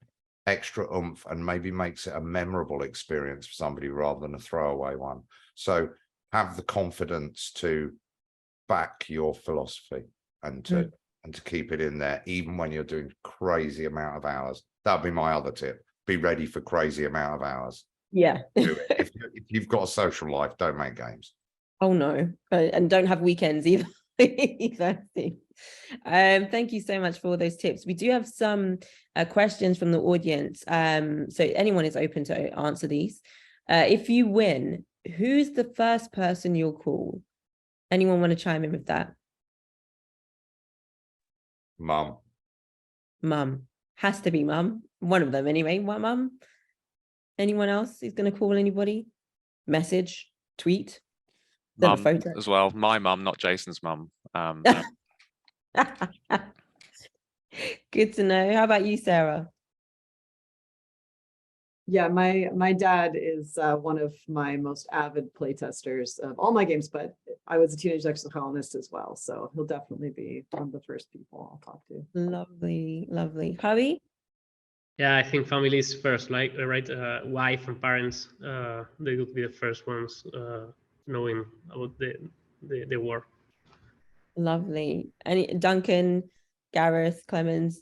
extra oomph and maybe makes it a memorable experience for somebody rather than a throwaway one. So have the confidence to back your philosophy and to keep it in there, even when you're doing crazy amount of hours. That'd be my other tip. Be ready for crazy amount of hours. Yeah. If you've got a social life, don't make games. Oh no, and don't have weekends either. Exactly. Thank you so much for all those tips. We do have some questions from the audience. So anyone is open to answer these. If you win, who's the first person you'll call? Anyone want to chime in with that? Mum. Mum. Has to be mum. One of them anyway. What mum? Anyone else is going to call anybody? Message, tweet, send a Mum photo as well. My mum, not Jason's mum. Good to know. How about you, Sarah? Yeah, my dad is one of my most avid playtesters of all my games, but I was a teenage exoconolist as well, so he'll definitely be one of the first people I'll talk to. Lovely, lovely. Javi? Yeah, I think families first, like right, wife and parents. They will be the first ones knowing about the war. Lovely. Any Duncan, Gareth, Clemens?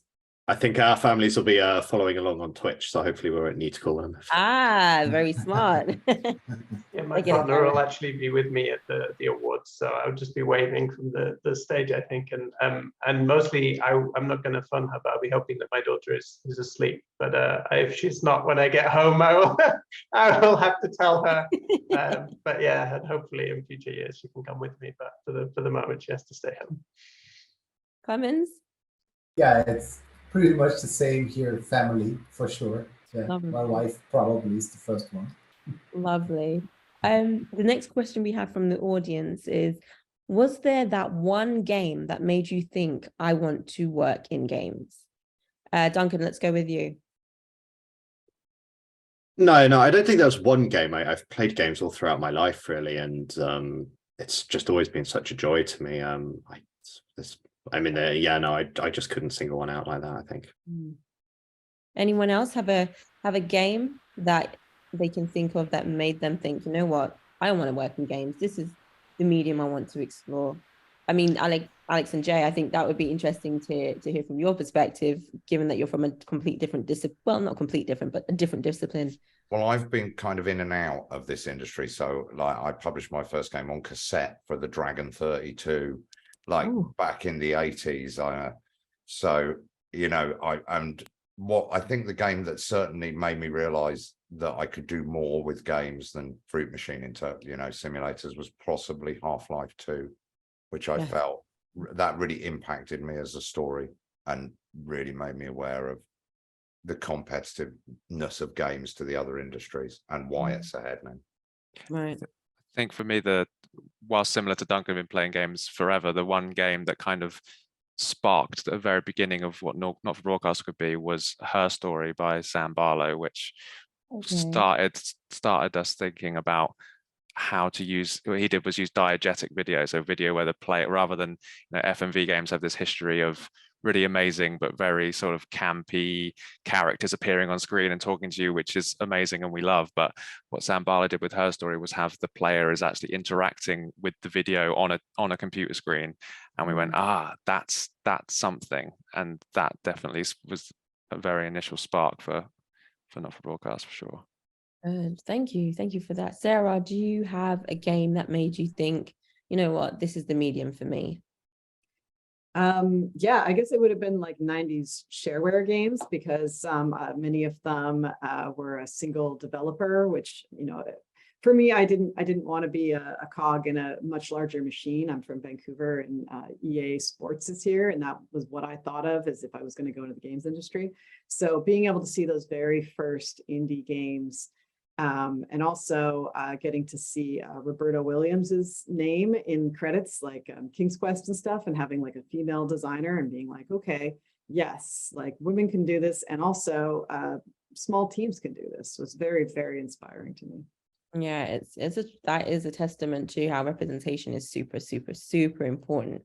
I think our families will be following along on Twitch, so hopefully we won't need to call them. Very smart. Yeah, my partner will actually be with me at the awards, so I'll just be waving from the stage, I think, and mostly I'm not going to fund her, but I'll be hoping that my daughter is asleep. But if she's not when I get home, I will have to tell her. But yeah, and hopefully in future years she can come with me. But for the moment, she has to stay home. Clemens? Yeah, it's pretty much the same here, family for sure. Yeah, Lovely. my wife probably is the first one. Lovely. The next question we have from the audience is, was there that one game that made you think I want to work in games? Duncan, let's go with you. No, I don't think there's one game. I've played games all throughout my life, really, and it's just always been such a joy to me. I just couldn't single one out like that, I think. Anyone else have a game that they can think of that made them think, you know what, I want to work in games. This is the medium I want to explore. I mean, Alex and Jay, I think that would be interesting to hear from your perspective, given that you're from a complete different discipline. Well, not complete different, but a different discipline. Well, I've been kind of in and out of this industry. So like I published my first game on cassette for the Dragon 32, back in the 80s. And what I think the game that certainly made me realize that I could do more with games than Fruit Machine simulators was possibly Half-Life 2, which I felt that really impacted me as a story and really made me aware of the competitiveness of games to the other industries and why it's ahead now. Right. I think for me, while similar to Duncan, I've been playing games forever, the one game that kind of sparked the very beginning of what Not for Broadcast could be was Her Story by Sam Barlow, which started us thinking about how to use. What he did was use diegetic video, so video where the player, rather than FMV games have this history of really amazing but very sort of campy characters appearing on screen and talking to you, which is amazing and we love. But what Sam Barlow did with Her Story was have the player is actually interacting with the video on a computer screen, and we went, that's something, and that definitely was a very initial spark for Not for Broadcast, for sure. Thank you for that. Sarah, do you have a game that made you think, you know what, this is the medium for me? Yeah, I guess it would have been like 90s shareware games, because many of them were a single developer, which, for me, I didn't want to be a cog in a much larger machine. I'm from Vancouver, and EA Sports is here, and that was what I thought of as if I was going to go into the games industry. So being able to see those very first indie games, and also getting to see Roberta Williams's name in credits like King's Quest and stuff, and having like a female designer and being like, okay, yes, like women can do this, and also small teams can do this, was very, very inspiring to me. Yeah, that is a testament to how representation is super, super, super important.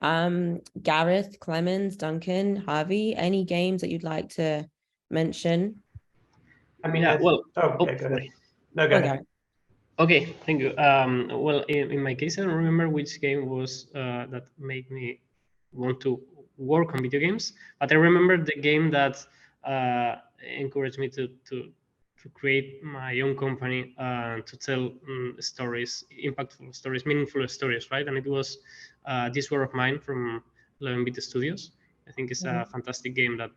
Gareth, Clemens, Duncan, Javi, any games that you'd like to mention? I mean, go ahead. No, go ahead. Okay, thank you. Well, in my case, I don't remember which game was that made me want to work on video games, but I remember the game that encouraged me to create my own company, to tell stories, impactful stories, meaningful stories, right? And it was This War of Mine from 11-Bit Studios. I think it's a fantastic game that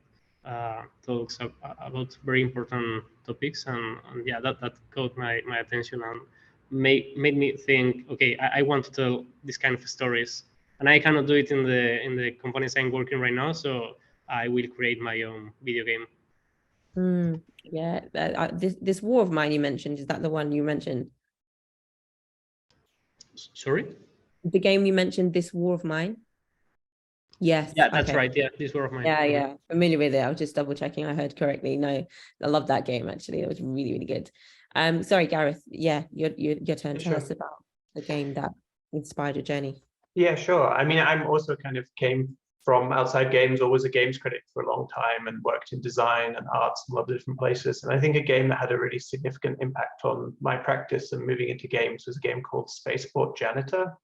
talks about very important topics, and yeah, that caught my attention and made me think, okay, I want to tell this kind of stories, and I cannot do it in the companies I'm working right now, so I will create my own video game. Yeah, this War of Mine you mentioned, is that the one you mentioned? Sorry? The game you mentioned, This War of Mine? Yes. Yeah, that's right. Yeah, This War of Mine. Yeah. Familiar with it. I was just double checking I heard correctly. No, I love that game, actually. It was really, really good. Sorry, Gareth. Yeah, your turn. Tell us about the game that inspired your journey. Yeah, sure. I mean, I'm also kind of came from outside games, or was a games critic for a long time, and worked in design and arts in a lot of different places. And I think a game that had a really significant impact on my practice and moving into games was a game called Spaceport Janitor,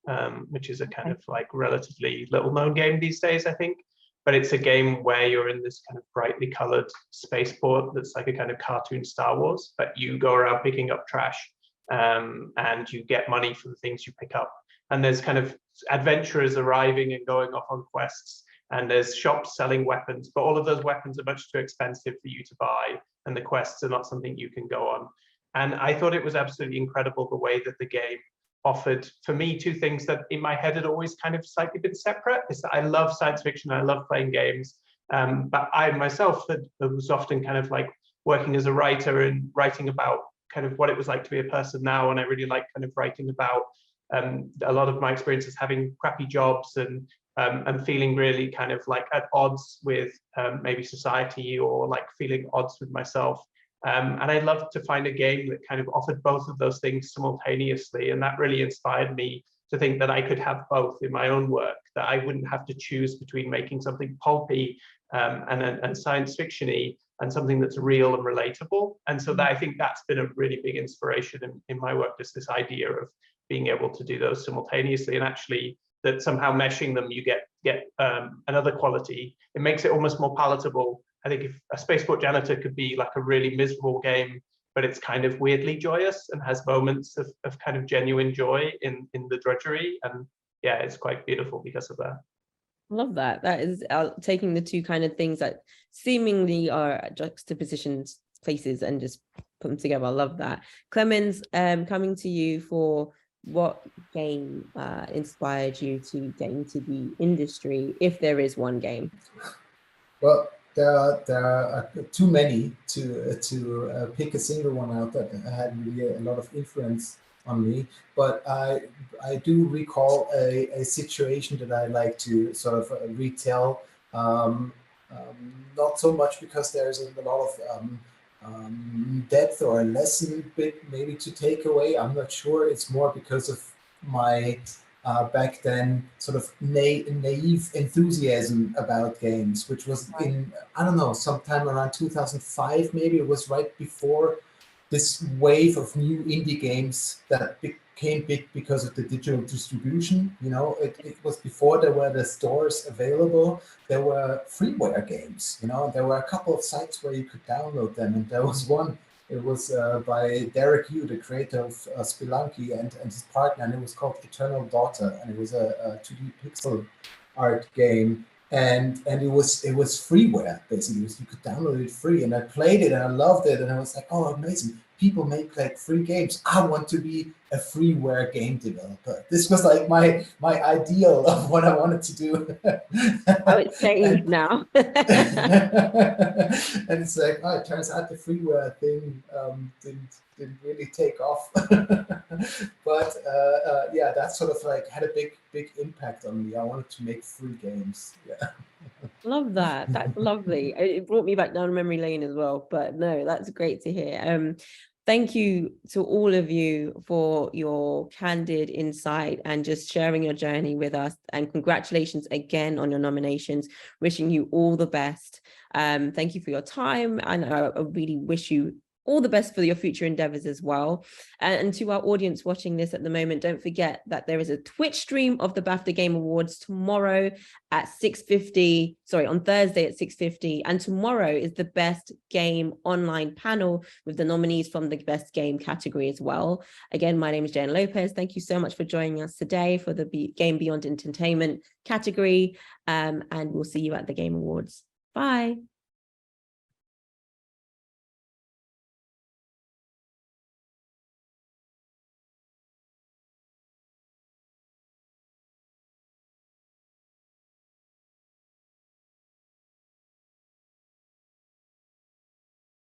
which is a kind of like relatively little known game these days, I think. But it's a game where you're in this kind of brightly colored spaceport that's like a kind of cartoon Star Wars, but you go around picking up trash, and you get money for the things you pick up. And there's kind of adventurers arriving and going off on quests, and there's shops selling weapons, but all of those weapons are much too expensive for you to buy, and the quests are not something you can go on. And I thought it was absolutely incredible the way that the game offered, for me, two things that in my head had always kind of slightly been separate. Is that I love science fiction, I love playing games, but I myself was often kind of like working as a writer and writing about kind of what it was like to be a person now. And I really like kind of writing about a lot of my experiences having crappy jobs and feeling really kind of like at odds with maybe society, or like feeling odds with myself. And I'd love to find a game that kind of offered both of those things simultaneously. And that really inspired me to think that I could have both in my own work, that I wouldn't have to choose between making something pulpy and science fiction-y and something that's real and relatable. And so that, I think that's been a really big inspiration in my work, just this idea of being able to do those simultaneously, and actually that somehow meshing them, you get another quality. It makes it almost more palatable. I think if a spaceport janitor could be like a really miserable game, but it's kind of weirdly joyous and has moments of kind of genuine joy in the drudgery. And yeah, it's quite beautiful because of that. Love that. That is taking the two kind of things that seemingly are juxtapositioned places and just put them together. I love that. Clemens, coming to you, for what game inspired you to get into the industry, if there is one game? Well, there are too many to pick a single one out that had really a lot of influence on me. But I do recall a situation that I like to sort of retell, not so much because there's a lot of depth or a lesson bit maybe to take away. I'm not sure. It's more because of my back then sort of naive enthusiasm about games, which was in, I don't know, sometime around 2005, maybe. It was right before this wave of new indie games that became big because of the digital distribution. You know, it was before there were the stores available. There were freeware games, you know, there were a couple of sites where you could download them. And there was one, it was by Derek Yu, the creator of Spelunky, and his partner, and it was called Eternal Daughter. And it was a 2D pixel art game. And it was freeware, basically. You could download it free, and I played it and I loved it, and I was like, oh, amazing! People make like free games. I want to be a freeware game developer. This was like my ideal of what I wanted to do. Oh, it's changed now. And it's like, oh, it turns out the freeware thing didn't really take off. But yeah, that sort of like had a big impact on me. I wanted to make free games. Yeah. Love that. That's lovely. It brought me back down memory lane as well. But no, that's great to hear. Thank you to all of you for your candid insight and just sharing your journey with us. And congratulations again on your nominations. Wishing you all the best. Thank you for your time. And I really wish you all the best for your future endeavors as well. And to our audience watching this at the moment, don't forget that there is a Twitch stream of the BAFTA Game Awards tomorrow at 6:50, sorry, on Thursday at 6:50. And tomorrow is the best game online panel with the nominees from the best game category as well. Again, my name is Javier Lopez. Thank you so much for joining us today for the Game Beyond Entertainment category. And we'll see you at the Game Awards. Bye.